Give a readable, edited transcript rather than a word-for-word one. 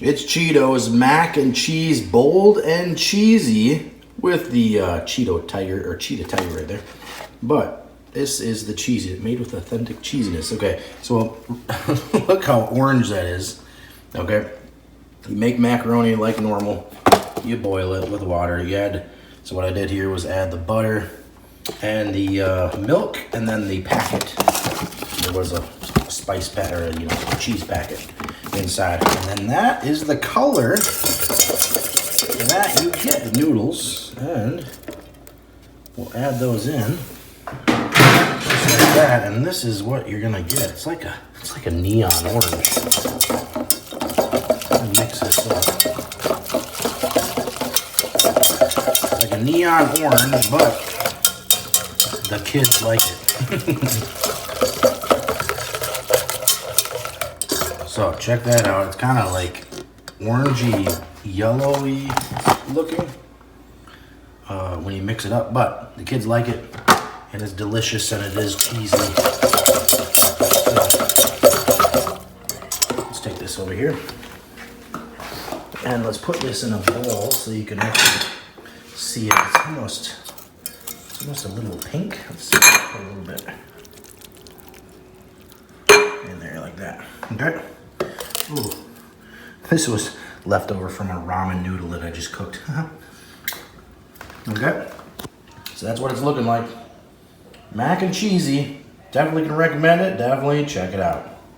It's Cheetos Mac and Cheese, bold and cheesy, with the Cheeto Tiger, or Cheetah Tiger right there. But this is the cheesy, made with authentic cheesiness. Okay, so look how orange that is. Okay, you make macaroni like normal. You boil it with water. You add, so what I did here was add the butter and the milk, and then the packet. There was a spice packet, or a cheese packet inside, and then that is the color that you get. The noodles, and we'll add those in just like that, and this is what you're gonna get. It's like a neon orange. Let me mix this up. It's like a neon orange, but the kids like it. So check that out. It's kind of like orangey, yellowy looking when you mix it up, but the kids like it, and it's delicious, and it is cheesy. So let's take this over here, and let's put this in a bowl so you can actually see it. It's almost a little pink. Let's see, put a little bit in there like that. Okay. Ooh, this was left over from a ramen noodle that I just cooked. Okay, so that's what it's looking like. Mac and cheesy. Definitely can recommend it. Definitely check it out.